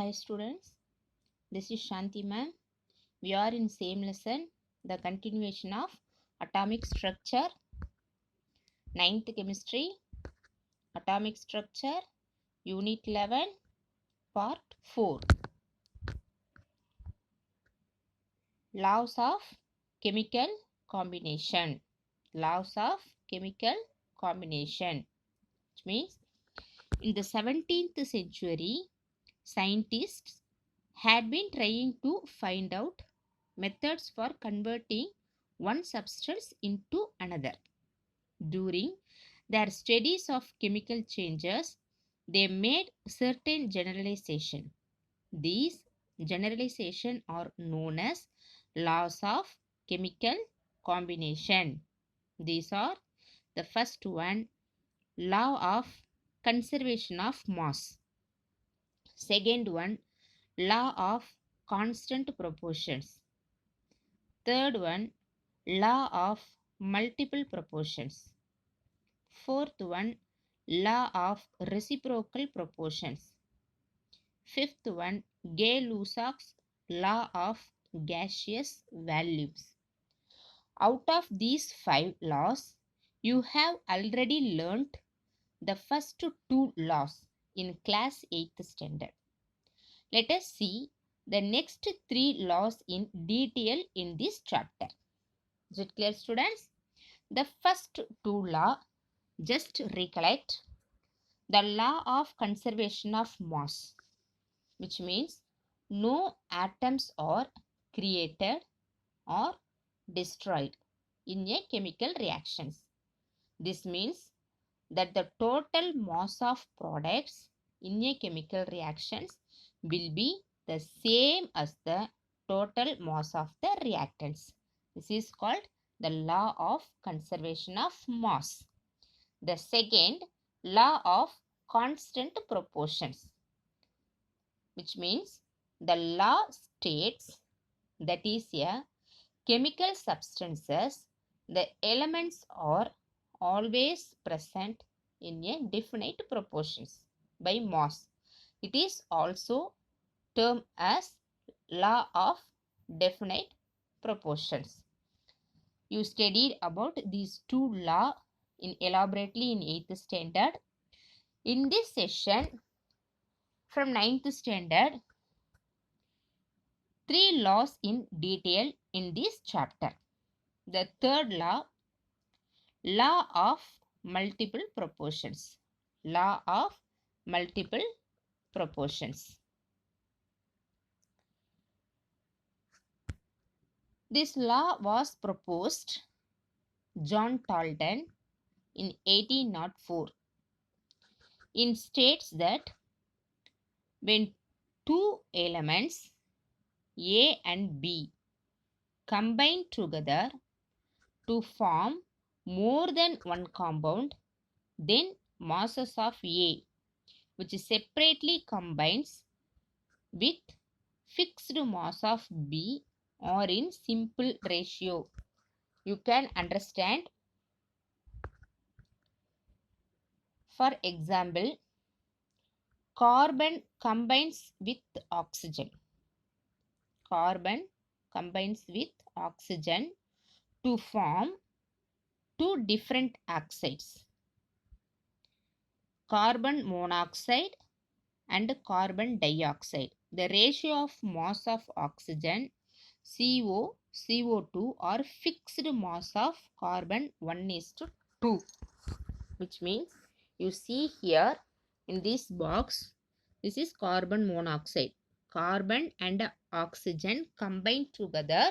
Hi students, this is Shanti ma'am. We are in same lesson, the continuation of atomic structure, 9th chemistry, atomic structure, unit 11, part 4. Laws of chemical combination. Laws of chemical combination, which means in the 17th century, scientists had been trying to find out methods for converting one substance into another. During their studies of chemical changes, they made certain generalization. These generalization are known as laws of chemical combination. These are the first one, law of conservation of mass. Second one, law of constant proportions. Third one, law of multiple proportions. Fourth one, law of reciprocal proportions. Fifth one, Gay-Lussac's law of gaseous volumes. Out of these 5 laws, you have already learnt the first 2 laws in class 8th standard. Let us see the next 3 laws in detail in this chapter. Is it clear, students? The first 2 law, just recollect, the law of conservation of mass, which means no atoms are created or destroyed in a chemical reactions. This means that the total mass of products in a chemical reactions will be the same as the total mass of the reactants. This is called the law of conservation of mass. The second, law of constant proportions, which means the law states that is a chemical substances, the elements are always present in a definite proportions by mass. It is also termed as law of definite proportions. You studied about these 2 laws elaborately in 8th standard. In this session from 9th standard, 3 laws in detail in this chapter. The third law, law of multiple proportions. Law of multiple proportions. This law was proposed John Dalton in 1804. It states that when 2 elements A and B combine together to form more than one compound, then masses of A, which separately combines with fixed mass of B, are in simple ratio. You can understand. For example, carbon combines with oxygen. Carbon combines with oxygen to form 2 different oxides, carbon monoxide and carbon dioxide. The ratio of mass of oxygen CO2 or fixed mass of carbon 1:2, which means you see here in this box, this is carbon monoxide. Carbon and oxygen combine together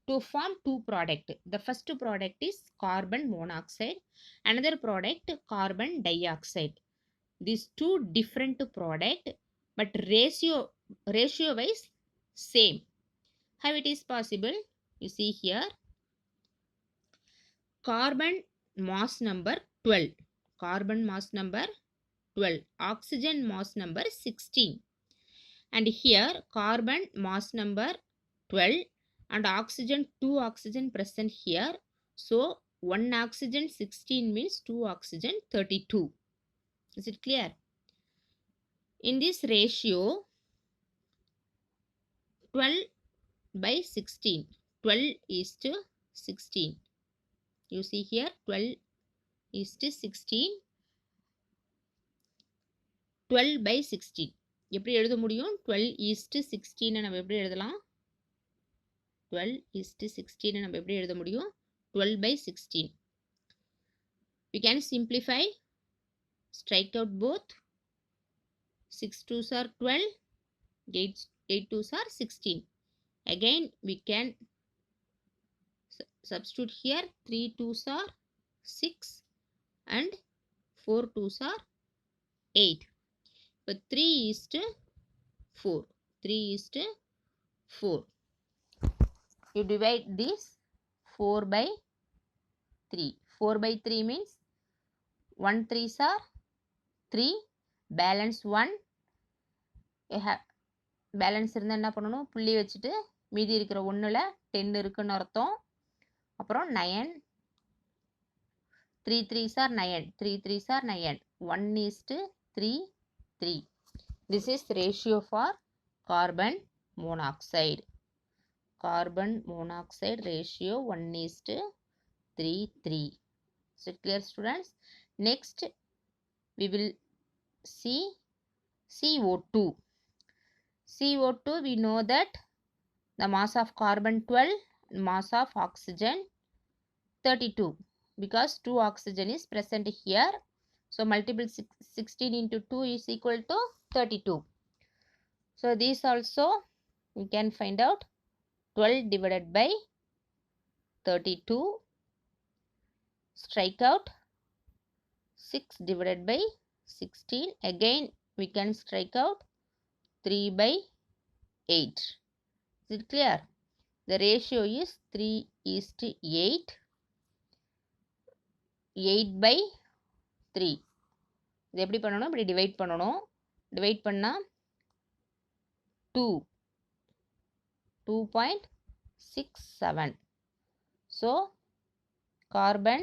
to form 2 products. The first product is carbon monoxide, another product carbon dioxide. These 2 different product, but ratio wise same. How it is possible? You see here, carbon mass number 12, carbon mass number 12, oxygen mass number 16, and here carbon mass number 12 and oxygen, 2 oxygen present here, so 1 oxygen 16 means 2 oxygen 32. Is it clear? In this ratio, 12 by 16. 12 is to 16. You see here 12 is to 16. 12 by 16. எப்படி எழுத முடியும்? 12 is to 16 நம்ம எப்படி எழுதலாம்? 12 is to 16 நம்ம எப்படி எழுத முடியும்? 12 by 16. We can simplify. Strike out both. 6 2s are 12. 8 2s are 16. Again we can substitute here. 3 2s are 6 and 4 2s are 8. But 3 is to 4. 3 is to 4. You divide this 4 by 3. 4 by 3 means 1 3s are 3. Balance 1. You have balance இருந்தால் என்ன பண்ணணும்? புள்ளி வச்சுட்டு மீதி இருக்கிற 1ல் 10 இருக்குன்னு அர்த்தம். அப்புறம் 9. 3 3s are 9. 3 3s are 9. 1 is to 3 3. This is ratio for carbon monoxide. Carbon monoxide ratio 1 is to 3 3. Is it clear, students? Next we will see CO2. CO2 we know that the mass of carbon 12, mass of oxygen 32, because 2 oxygen is present here. So multiple 16 into 2 is equal to 32. So this also we can find out. 12 divided by 32. Strike out. 6 divided by 16. Again we can strike out. 3 by 8. Is it clear? The ratio is 3 is to 8. 8 by 3. இது எப்படி பண்ணணும்? இப்படி divide பண்ணணும். Divide பண்ணால் 2.67. So carbon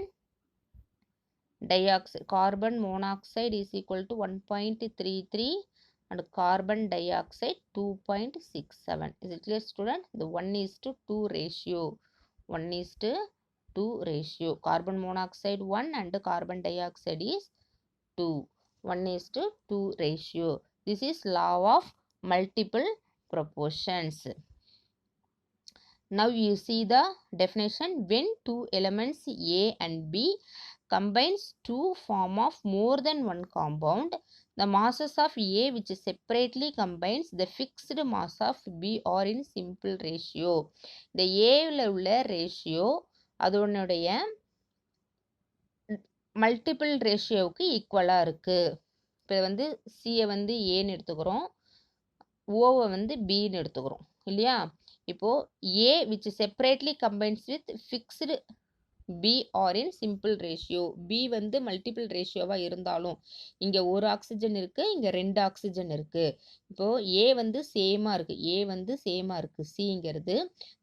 monoxide is equal to 1.33 and carbon dioxide 2.67. Is it clear, student? The 1 is to 2 ratio. 1 is to 2 ratio. Carbon monoxide 1 and carbon dioxide is 2. 1 is to 2 ratio. This is law of multiple proportions. Now you see the definition. When two elements A and B combines to form of more than one compound, the masses of A which separately combines the fixed mass of B are in simple ratio. The A உள்ள ratio அதனுடைய multiple ரேஷியோவுக்கு ஈக்குவலாக இருக்குது. இப்போ வந்து சியை வந்து ஏன்னு எடுத்துக்கிறோம், ஓவை வந்து பின்னு எடுத்துக்கிறோம் இல்லையா? இப்போது A which separately combines with fixed B or in simple ரேஷியோ. பி வந்து மல்டிபிள் ரேஷியோவாக இருந்தாலும் இங்கே ஒரு ஆக்சிஜன் இருக்குது, இங்கே 2 ஆக்சிஜன் இருக்குது. இப்போது ஏ வந்து சேமாக இருக்குது சிங்கிறது.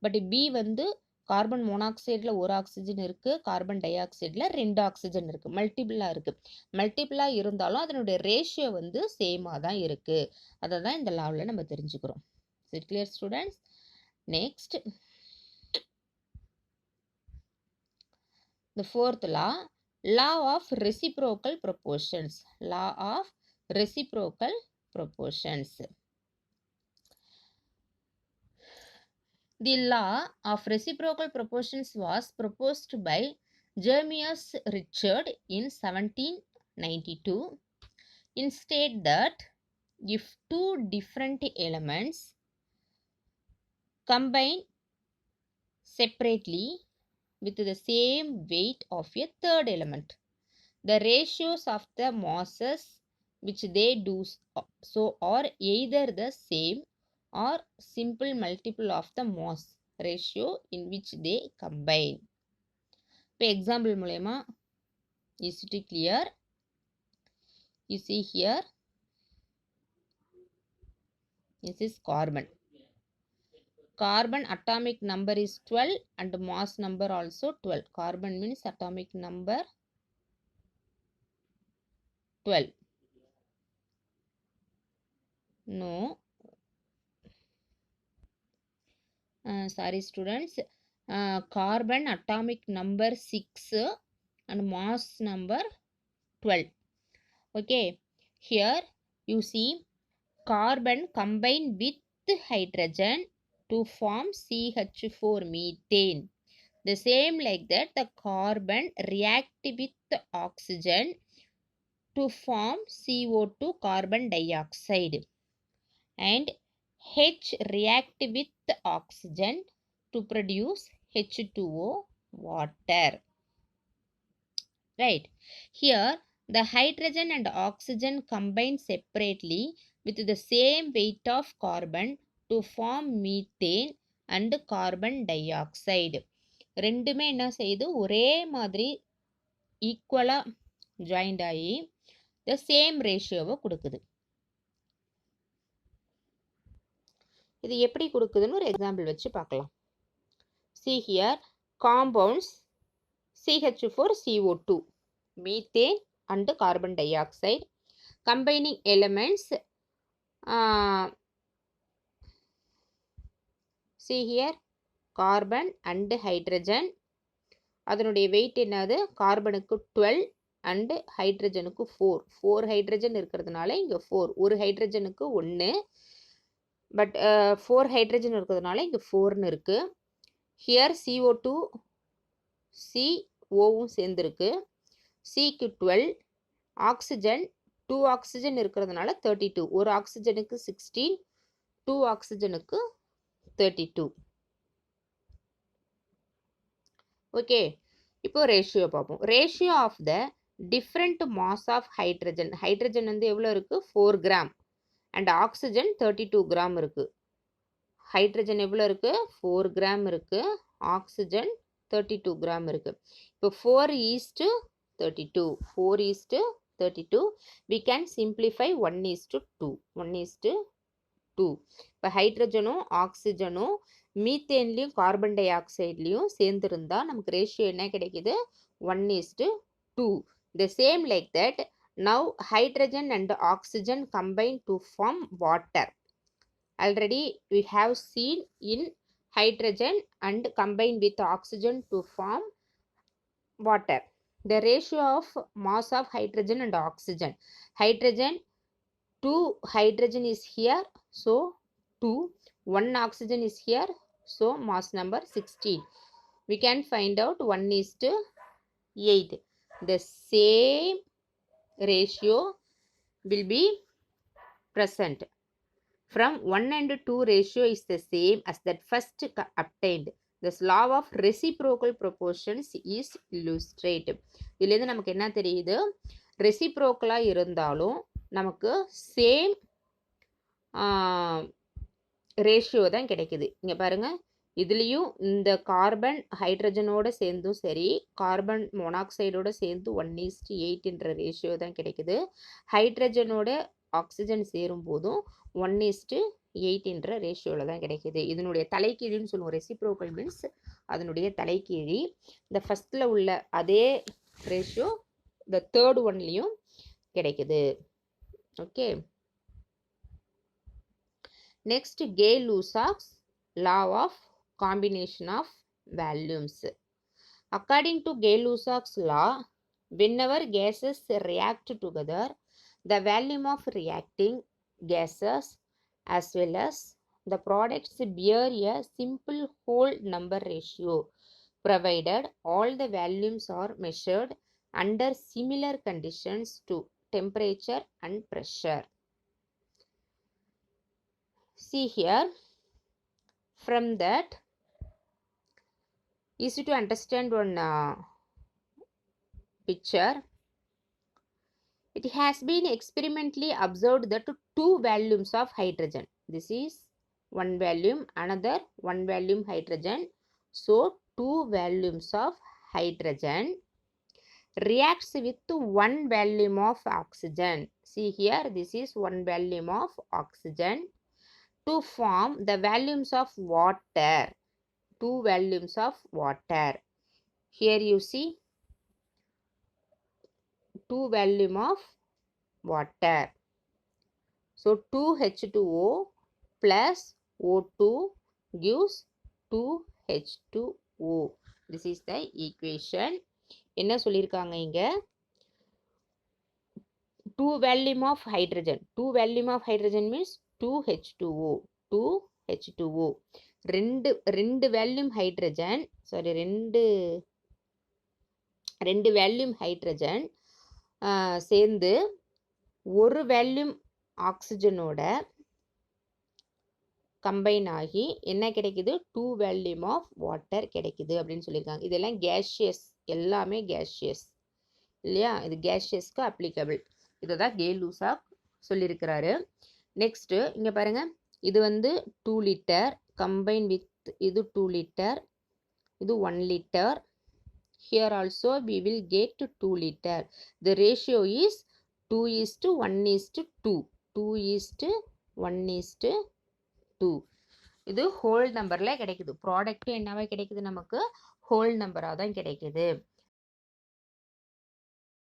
பட் பி வந்து கார்பன் மோனாக்சைடில் ஒரு ஆக்சிஜன் இருக்குது, கார்பன் டை ஆக்சைடில் 2 ஆக்சிஜன் இருக்குது, மல்டிபிளாக இருக்குது. மல்டிபிளாக இருந்தாலும் அதனுடைய ரேஷியோ வந்து சேமாக தான் இருக்குது. அதை தான் இந்த லாவில் நம்ம தெரிஞ்சுக்கிறோம். It clear, students? Next the fourth law of reciprocal proportions. Law of reciprocal proportions. The law of reciprocal proportions was proposed by Jeremias Richard in 1792. It states that if two different elements combine separately with the same weight of a third element, the ratios of the masses which they do so are either the same or simple multiple of the mass ratio in which they combine. இப்போ example மூலமா is it clear? You see here, this is carbon. Carbon atomic number is 12 and mass number also 12. Carbon means atomic number 12. No. sorry students, carbon atomic number 6 and mass number 12. Okay, here you see carbon combine with hydrogen to form CH4 methane. The same like that, the carbon react with oxygen to form CO2 carbon dioxide, and H react with oxygen to produce H2O water. Right. Here the hydrogen and oxygen combine separately with the same weight of carbon to form methane and carbon dioxide. ரெண்டுமே என்ன செய்யுது, ஒரே மாதிரி ஈக்குவலா joint ஆகி the same ரேஷியோவை கொடுக்குது. இது எப்படி கொடுக்குதுன்னு ஒரு எக்ஸாம்பிள் வச்சு பார்க்கலாம். See here, compounds CH4CO2, methane and carbon dioxide, combining elements, see here, carbon and hydrogen. அதனுடைய வெயிட் என்னது, கார்பனுக்கு 12 அண்ட் ஹைட்ரஜனுக்கு 4. 4 ஹைட்ரஜன் இருக்கிறதுனால இங்கே 4, ஒரு ஹைட்ரஜனுக்கு 1, பட் 4 ஹைட்ரஜன் இருக்கிறதுனால இங்கே 4ன்னு இருக்குது. ஹியர் CO2 COவும் சேர்ந்துருக்கு. சிக்கு 12, ஆக்சிஜன் 2 ஆக்சிஜன் இருக்கிறதுனால 32, ஒரு ஆக்சிஜனுக்கு 16, 2 ஆக்சிஜனுக்கு 32. ஓகே, இப்போ ரேஷியோ பார்ப்போம். Ratio of the different mass of hydrogen. Hydrogen வந்து எவ்வளோ இருக்குது, 4 கிராம் அண்ட் ஆக்சிஜன் 32 கிராம் இருக்குது. ஹைட்ரஜன் எவ்வளோ இருக்குது, 4 கிராம் இருக்குது, ஆக்சிஜன் 32 கிராம் இருக்குது. இப்போ 4:32, 4:32, we can simplify 1:2, 1:2. இப்போ ஹைட்ரஜனும் ஆக்சிஜனும் மீத்தேன்லையும் கார்பன் டை ஆக்சைட்லையும் சேர்ந்துருந்தா நமக்கு ரேஷியோ என்ன கிடைக்குது, 1:2. The same like that, now hydrogen and oxygen combine to form water. Already we have seen in hydrogen and combine with oxygen to form water. The ratio of mass of hydrogen and oxygen. Hydrogen, 2 hydrogen is here, so 2. 1 oxygen is here, so mass number 16. We can find out 1:8. The same ratio will be present. From 1 and 2 ratio is the same as that first obtained. This law of reciprocal proportions is illustrated. இதிலிருந்து நமக்கு என்ன தெரியுது, ரெசிப்ரோக்கலாக இருந்தாலும் நமக்கு same ratio தான் கிடைக்குது. இங்கே பாருங்கள், இதுலேயும் இந்த கார்பன் ஹைட்ரஜனோட சேர்ந்தும் சரி, கார்பன் மோனாக்சைடோட சேர்ந்து 1:8 ரேஷியோ தான் கிடைக்குது. ஹைட்ரஜனோட ஆக்சிஜன் சேரும் போதும் 1:8 ரேஷியோவில் தான் கிடைக்குது. இதனுடைய தலைக்கீழின்னு சொல்லுவோம். ரெசிப்ரோக்கல் மீன்ஸ் அதனுடைய தலைக்கீழி. இந்த ஃபஸ்ட்டில் உள்ள அதே ரேஷியோ இந்த தேர்ட் ஒன்லேயும் கிடைக்குது. Okay, next Gay-Lussac's law of combination of volumes. According to Gay-Lussac's law, whenever gases react together, the volume of reacting gases as well as the products bear a simple whole number ratio, provided all the volumes are measured under similar conditions to temperature and pressure. See here, from that easy to understand one picture. It has been experimentally observed that 2 volumes of hydrogen, this is one volume, another one volume hydrogen, so 2 volumes of hydrogen reacts with 1 volume of oxygen. See here, this is 1 volume of oxygen to form the volumes of water, 2 volumes of water. Here you see 2 volume of water. So 2H2O plus O2 gives 2H2O. This is the equation. என்ன சொல்லியிருக்காங்க இங்க? 2 volume of hydrogen. 2 volume of hydrogen means 2H2O. 2H2O. ரெண்டு வேல்யூம் hydrogen, sorry ரெண்டு வேல்யூம் hydrogen சேர்ந்து ஒரு வேல்யூம் ஆக்சிஜனோட கம்பைன் ஆகி என்ன கிடைக்குது? 2 வேல்யூம் ஆஃப் வாட்டர் கிடைக்குது அப்படின்னு சொல்லியிருக்காங்க. இதெல்லாம் கேஷியஸ், எல்லாமே கேஷியஸ் இல்லையா? இது கேஷியஸ்க்கு அப்ளிகபிள். இதை தான் கே-லூசாக் சொல்லியிருக்கிறாரு. நெக்ஸ்ட்டு இங்கே பாருங்க, இது வந்து 2 லிட்டர் கம்பைன் வித் இது 2 லிட்டர், இது 1 litre. Here also we will get 2 liter. The ratio is 2:1:2. 2:1:2. இது ஹோல் நம்பரில் கிடைக்குது. ப்ராடக்ட் என்னவா கிடைக்குது? நமக்கு ஹோல் நம்பராக தான் கிடைக்குது.